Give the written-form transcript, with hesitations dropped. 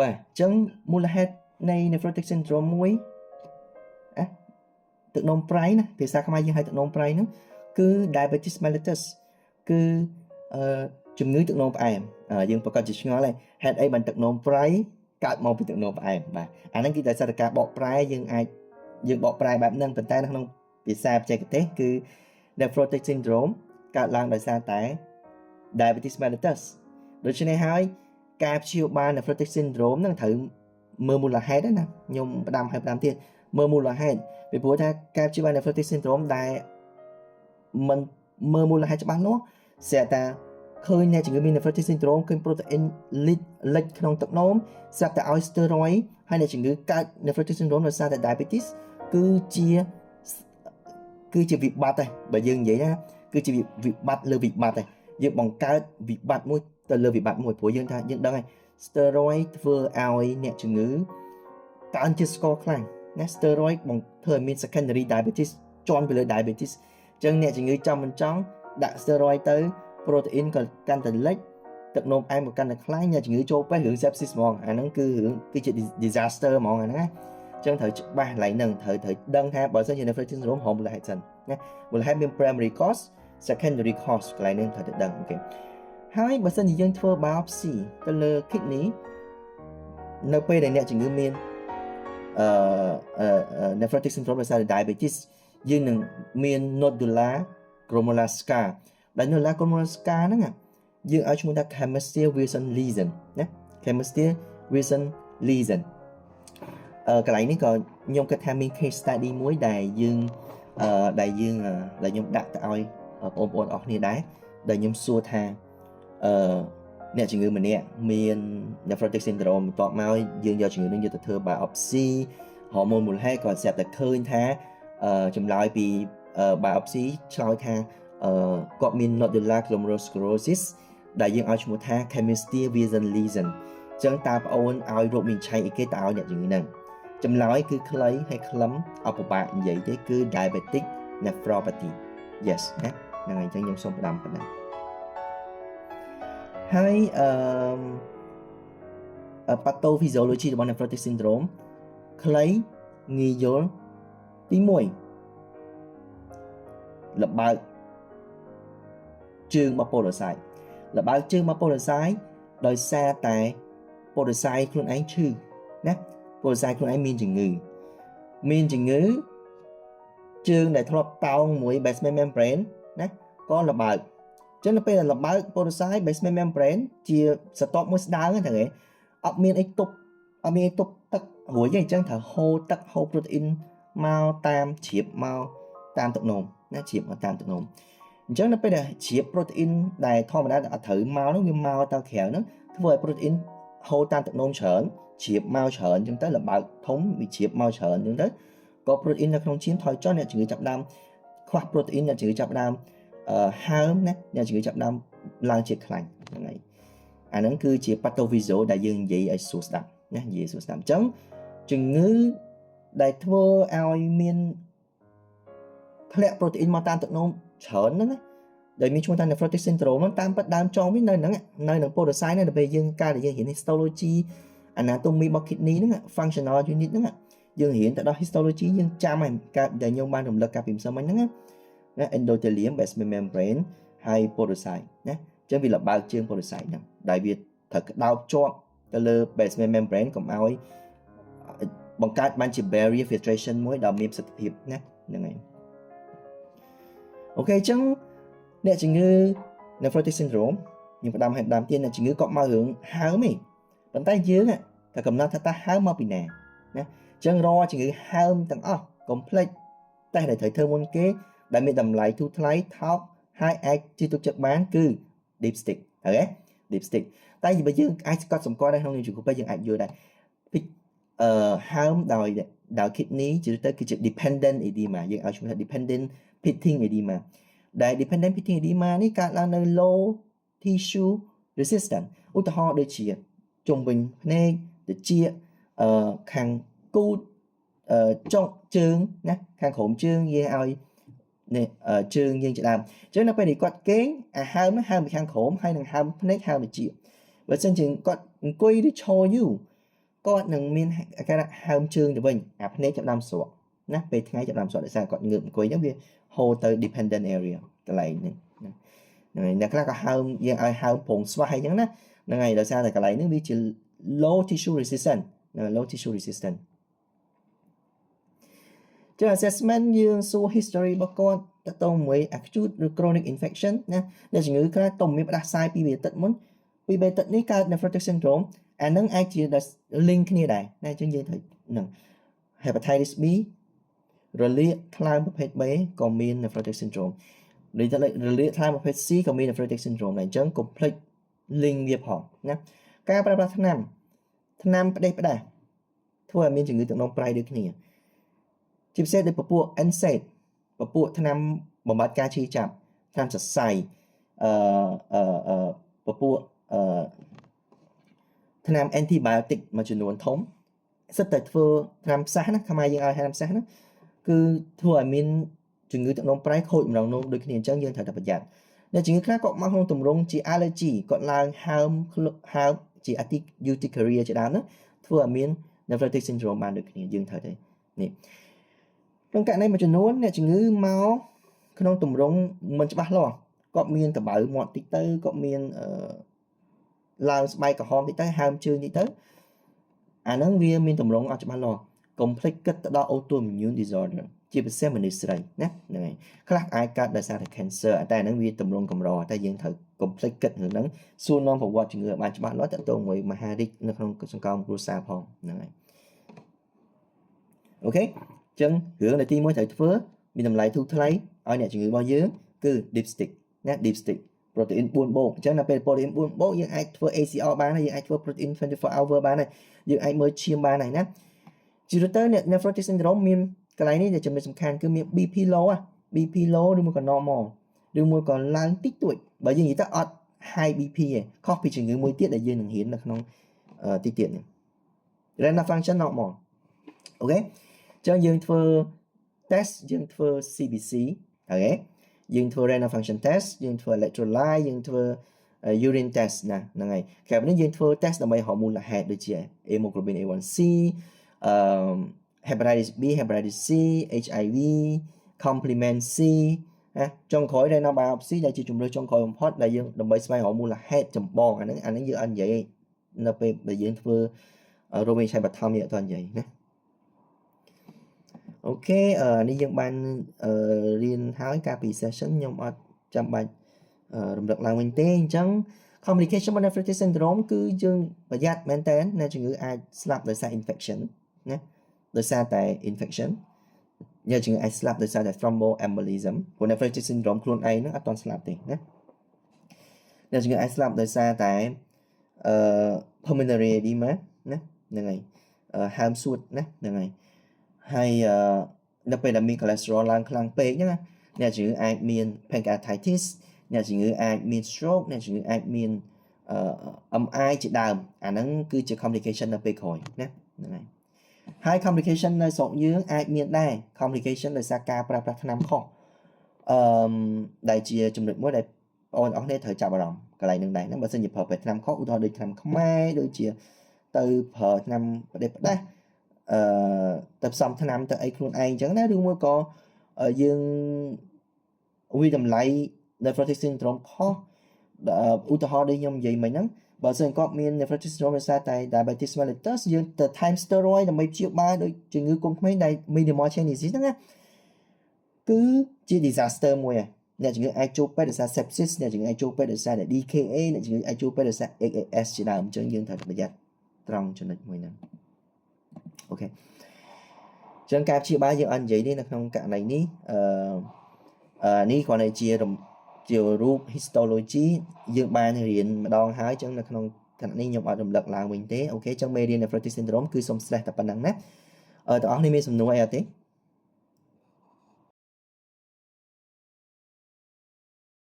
បាទអញ្ចឹងមូលហេតុនៃ nephrotic syndrome មួយទឹកនោមប្រៃណាភាសាខ្មែរយើងហៅទឹកនោមប្រៃហ្នឹងគឺ diabetes mellitus គឺជំងឺទឹកនោមផ្អែមយើងប្រកាសជាឆ្ងល់ហើយហេតុអីបានទឹកនោមប្រៃកើតមកពីទឹកនោមផ្អែមបាទអាហ្នឹងគឺដោយសារតែការបកប្រែយើងបកប្រែបែបហ្នឹងប៉ុន្តែនៅក្នុងភាសាបច្ចេកទេសគឺ nephrotic syndrome កើតឡើងដោយសារតែ diabetes mellitus ដូច្នេះហើយការព្យាបាល nephrotic syndrome ហ្នឹងត្រូវមើលមូលហេតុណាខ្ញុំផ្ដាំទៀតមើលមូលហេតុពីព្រោះថាការព្យាបាល nephrotic syndrome ដែលមិនមើលមូលហេតុច្បាស់លាស់ស្រាប់តែឃើញអ្នកជំងឺមាន nephrotic syndrome ឃើញ protein លិចក្នុងទឹកនោមស្រាប់តែឲ្យ steroid ហើយអ្នកជំងឺកើត nephrotic syndrome ដោយសារតែ diabetes គឺជាវិបត្តិដែរបើយើងនិយាយណាគឺជាវិបត្តិលើវិបត្តិដែរយើងបង្កើតវិបត្តិមួយទៅលើវិបត្តិមួយព្រោះយើងដឹងហើយ steroid ធ្វើឲ្យអ្នកជំងឺកើនជាតិស្ករខ្លាំងណា steroid បង្ធ្វើឲ្យមាន secondary diabetes ជាន់ពីលើ diabetes អញ្ចឹងអ្នកជំងឺចង់មិនចង់ដាក់ steroid ទៅ protein ក៏កាន់តែលិចទឹកនោមផ្អែមក៏កាន់តែខ្លាំងអ្នកជំងឺចូលពេទ្យរឿង sepsis ហ្មងអាហ្នឹងគឺជា disaster ហ្មងអាហ្នឹងណាអញ្ចឹងត្រូវច្បាស់កន្លែងហ្នឹងត្រូវដឹងថាបើសិនជា nephrotic syndrome ហៅមូលហេតុសិនណាមូលហេតុមាន primary cause secondary cause កន្លែងហ្នឹងត្រូវតែដឹងអូខេហើយបើសិនជាយើងធ្វើ biopsy ទៅលើ kidney នៅពេលដែលអ្នកជំងឺមានnephrotic syndrome ដោយសារ diabetes យើងនឹងមាន nodular glomerular scar ដែល nodular glomerular scar ហ្នឹងយើងឲ្យឈ្មោះថា Chemistria Wilson lesion ណា Chemistria Wilson lesion កន្លែងនេះក៏ខ្ញុំគិតថាមាន case study មួយដែលខ្ញុំដាក់ទៅឲ្យបងប្អូនអស់គ្នាដែរដែលខ្ញុំសួរថាអ្នកជំងឺម្នាក់មាន nephrotic syndrome បន្ទាប់មកយើងយកជំងឺនឹងយកទៅធ្វើ biopsy ហូម៉ូនមូលហេតុក៏ស្រាប់តែឃើញថាចម្លើយពី biopsy ឆ្លើយថាគាត់មាន nodular glomerulosclerosis ដែលយើងឲ្យឈ្មោះថា Chemistria Wilson lesion អញ្ចឹងតើបងអូនឲ្យរោគវិនិច្ឆ័យអីគេតើឲ្យអ្នកជំងឺហ្នឹងចម្លើយគឺខ្លីហើយខ្លឹមអបបាក់និយាយទេគឺ diabetic nephropathy yes ណាហ្នឹងហើយអញ្ចឹងខ្ញុំសូមផ្ដាំប៉ុណ្ណឹងហើយpathophysiology របស់ nephrotic syndrome ខ្លីងាយយល់ទី1លបើកជើងរបស់ podocyte លបើកជើងរបស់ podocyte ដោយសារតែ podocyte ខ្លួនឯងឈឺណា podocyte ខ្លួនឯងមានជំងឺជើងដែលធ្លាប់តោងមួយ basement membrane ណាក៏លបើកចឹងនៅពេលដែលលបើក podocyte basement membrane ជាស្រទាប់មួយស្ដើងហ្នឹងទេអត់មានអីទប់ទឹករួចទេអញ្ចឹងត្រូវហូរទឹកហូរ protein មកតាមជ្រាបមកតាមទឹកនោមណាជ្រាបមកតាមទឹកនោមអញ្ចឹងនៅពេលដែលជ្រាប protein ដែលធម្មតាអត់ត្រូវមកនោះវាមកទៅក្រៅហ្នឹងធ្វើឲ្យ protein ហូរតាមទឹកនោមច្រើនជ្រាបមកច្រើនអញ្ចឹងទៅលបើកធំវាជ្រាបមកច្រើនអញ្ចឹងទៅក៏ protein នៅក្នុងឈាមថយចុះអ្នកជំងឺចាប់ផ្ដើមខ្វះ protein អ្នកជំងឺចាប់ផ្ដើមហើមណាអ្នកជំងឺចាប់ផ្ដើមឡើងជាតិខ្លាញ់ហ្នឹងហើយអាហ្នឹងគឺជា pathophysiology ដែលយើងនិយាយឲ្យសួរស្ដាប់ណានិយាយសួរស្ដាប់អញ្ចឹងជំងឺដែលធ្វើឲ្យមានធ្លាក់ protein មកតាមទឹកនោមច្រើនហ្នឹងណាដែលមានឈ្មោះថា nephrotic syndrome ហ្នឹងតាមពិតដើមចងវានៅហ្នឹងនៅនឹង podocyte នៅពេលយើងកាលដែលយើងរៀន histology anatomy របស់ kidney ហ្នឹង functional unit ហ្នឹងយើងរៀនទៅដល់ histology យើងចាំហើយការដែលខ្ញុំបានរំលឹកកាលពីម្សិលមិញហ្នឹងណា endothelium basement membrane ហើយ podocyte ណាអញ្ចឹងវាលបើកជើង podocyte ហ្នឹងដែលវាត្រូវក្តោបជាប់ទៅលើ basement membrane កុំឲ្យបង្កើតបានជា barrier filtration មួយដ៏មានប្រសិទ្ធភាពណាហ្នឹងហើយអូខេអញ្ចឹងអ្នកជំងឺ nephrotic syndrome ខ្ញុំផ្ដាំឲ្យដើមទៀតអ្នកជំងឺក៏មករឿងហើមឯងប៉ុន្តែយើងតែកំណត់ថាតើហើមមកពីណាណាអញ្ចឹងរាល់ជំងឺហើមទាំងអស់កុំភ្លេចតែដែលត្រូវធ្វើមុនគេដែលមានតម្លៃធូរថ្លៃថោកហើយអាចជឿទុកចិត្តបានគឺ dipstick អូខេ dipstick តែបើយើងអាចស្កត់សម្គាល់នៅក្នុងជំងឺពេទ្យយើងអាចយល់ដែរហើមដោយ kidney ជាទៅគឺជា dependent edema យើងឲ្យឈ្មោះថា dependent pitting edema ដែល dependent pitting edema នេះកើតឡើងនៅ low tissue resistant ឧទាហរណ៍ដូចជាជុំវិញភ្នែកត្រចៀកខាងគូតចុងជើងណាខាងក្រោមជើងយើងឲ្យនេះជើងយើងជាដើមអញ្ចឹងនៅពេលនេះគាត់គេងហើមពីខាងក្រោមហើយនឹងហើមភ្នែកហើមត្រចៀកបើមិនជាគាត់អង្គុយឬឈរយូរ គាត់នឹងមានការហើមជើងទៅវិញអាភ្នែកចាប់ដើមស្រក់ណាពេលថ្ងៃចាប់ដើមស្រក់ដោយសារគាត់ងើបអង្គុយអញ្ចឹងវាហូរទៅ dependent area កន្លែងហ្នឹងហើយអ្នកខ្លះក៏ហើមយើងឲ្យហើមប្រងស្វាយអញ្ចឹងណាហ្នឹងហើយដោយសារតែកន្លែងហ្នឹងវាជា low tissue resistant low tissue resistant ចឹង assessment យើងសួរ history របស់គាត់តទៅមួយ acute ឬ chronic infection ណាដែលជំងឺខ្លះតុំមានផ្ដាសាយពីវាទឹកមុនពីបេទឹកនេះកើត nephrotic syndrome អានឹងអាចជា link គ្នាដែរណាអញ្ចឹងយើងត្រូវហ្នឹង hepatitis B រលាកថ្លើមប្រភេទ B ក៏មាន nephrotic syndrome រលាកថ្លើមប្រភេទ C ក៏មាន nephrotic syndrome ដែរអញ្ចឹងកុំភ្លេច link វាផងណាការប្រើប្រាស់ថ្នាំផ្ដេសផ្ដាសធ្វើឲ្យមានជំងឺទឹកនោមប្រៃដូចគ្នាជាពិសេសដោយពពួក NSAID ពពួកថ្នាំបំបត្តិការឈឺចាប់ថ្នាំសរសៃពពួកថ្នាំ antibiotic មួយចំនួនធំសិតតែធ្វើថ្នាំផ្សះណាខ្មែរយើងឲ្យថ្នាំផ្សះណាគឺធ្វើឲ្យមានជំងឺទឹកនោមប្រៃខូចម្ដងនោមដូចគ្នាអញ្ចឹងយើងត្រូវតែប្រយ័ត្នអ្នកជំងឺខ្លះក៏មកក្នុងទម្រង់ជា allergy គាត់ឡើងហើមជា urticaria ជាដើមណាធ្វើឲ្យមាន nephrotic syndrome បានដូចគ្នាយើងត្រូវតែនេះក្នុងករណីមួយចំនួនអ្នកជំងឺមកក្នុងទម្រង់មិនច្បាស់លាស់គាត់មានតបៅមាត់តិចទៅគាត់មានឡើងស្បែកក្រហមតិចទៅហើមជើងតិចទៅអាហ្នឹងវាមានទម្រង់អត់ច្បាស់លាស់កុំភ្លេចគិតទៅដល់ autoimmune disorder ជាពិសេសមនុស្សស្រីណាហ្នឹងហើយខ្លះអាចកើតដោយសារតែ cancer តែហ្នឹងវាទម្រង់កម្រតែយើងត្រូវកុំភ្លេចគិតរឿងហ្នឹងសួរនាំប្រវត្តិជំងឺបានច្បាស់លាស់តើតើមួយមហារីកនៅក្នុងសង្គមគ្រួសារផងហ្នឹងហើយអូខេអញ្ចឹងរឿងដែលទី1ត្រូវធ្វើមានតម្លៃធូរថ្លៃឲ្យអ្នកជំងឺរបស់យើងគឺ dipstick ណា dipstick protein 4 បូកអញ្ចឹងដល់ពេល protein 4 បូកយើងអាចធ្វើ ACR បានហើយយើងអាចធ្វើ protein 24 hour បានហើយយើងអាចមើលឈាមបានហើយណាជាទូទៅអ្នក nephrotic syndrome មានកន្លែងនេះដែលចំណុចសំខាន់គឺមាន BP low BP low ឬមួយក៏ normal ឬមួយក៏ឡើងតិចតួចបើយើងនិយាយទៅអត់ high BP ទេខុសពីជំងឺមួយទៀតដែលយើងនឹងរៀននៅក្នុងទីទៀតនេះ renal function normal អូខេអញ្ចឹងយើងធ្វើ test យើងធ្វើ CBC អូខេយើងធ្វើ renal function test យើងធ្វើ electrolyte យើងធ្វើ urine test ណាហ្នឹងហើយក្រៅពីនេះយើងធ្វើ test ដើម្បីរកមូលហេតុដូចជា hemoglobin A1C hepatitis B hepatitis C HIV complement C ណាចុងក្រោយ renal biopsy ដែលជាជំរឿនចុងក្រោយបំផុតដែលយើងដើម្បីស្វែងរកមូលហេតុចម្បងអាហ្នឹងយើងអត់និយាយនៅពេលដែលយើងធ្វើរោគវិនិច្ឆ័យបឋមយើងអត់និយាយណាអូខេនេះយើងបានរៀនហើយកាលពី session ខ្ញុំអត់ចាំបាច់រំលឹកឡើងវិញទេអញ្ចឹង complication of nephrotic syndrome គឺយើងប្រយ័ត្នមែនតើអ្នកជំងឺអាចស្លាប់ដោយសារ infection ណាដោយសារតែ infection អ្នកជំងឺអាចស្លាប់ដោយសារតែ thromboembolism ព្រោះ nephrotic syndrome ខ្លួនឯងហ្នឹងអត់ទាន់ស្លាប់ទេណាអ្នកជំងឺអាចស្លាប់ដោយសារតែpulmonary edema ណាហ្នឹងហើយហើមសួតណាហ្នឹងហើយហើយនៅពេលដែលមាន cholesterol ឡើងខ្លាំងពេកហ្នឹងអ្នកជំងឺអាចមាន pancreatitis អ្នកជំងឺអាចមាន stroke អ្នកជំងឺអាចមាន MI ជាដើមអាហ្នឹងគឺជា complication នៅពេលក្រោយណាហ្នឹងហើយ complication នៅស្រុកយើងអាចមានដែរ complication ដោយសារការប្រើប្រាស់ថ្នាំខុសដែលជាចំណុចមួយដែលបងប្អូនអស់គ្នាត្រូវចាប់អារម្មណ៍កន្លែងហ្នឹងដែរណាបើសិនជាប្រើប្រាស់ថ្នាំខុសឧទាហរណ៍ដូចថ្នាំខ្មែរដូចជាទៅប្រើថ្នាំផ្ដេសផ្ដាសទៅផ្សំថ្នាំទៅអីខ្លួនឯងអញ្ចឹងណាឬមួយក៏យើងវិតម្លៃ nephrotic syndrome ខុសឧទាហរណ៍ដូចខ្ញុំនិយាយមិញហ្នឹងបើសិនគាត់មាន nephrotic syndrome ដោយសារតែ diabetes mellitus យើងទៅថែម steroid ដើម្បីព្យាបាលដោយជំងឺកូនក្មេងដែល minimal chain disease ហ្នឹងណាគឺជា disaster មួយហើយអ្នកជំងឺអាចជួបពេទ្យដោយសារ sepsis អ្នកជំងឺអាចជួបពេទ្យដោយសារ DKA អ្នកជំងឺអាចជួបពេទ្យដោយសារ XAS ជាដើមអញ្ចឹងយើងត្រូវប្រយ័ត្នត្រង់ចំណុចមួយហ្នឹងអូខេអញ្ចឹងការព្យាបាលយើងអត់និយាយទេនៅក្នុងករណីនេះនេះគ្រាន់តែជារូប histology យើងបានរៀនម្ដងហើយអញ្ចឹងនៅក្នុងខណៈនេះខ្ញុំអត់រំលឹកឡើងវិញទេអូខេអញ្ចឹងមេរៀន nephrotic syndrome គឺសុំ stress តែប៉ុណ្្នឹងណាទាំងអស់នេះមានសំណួរអីអត់ទេ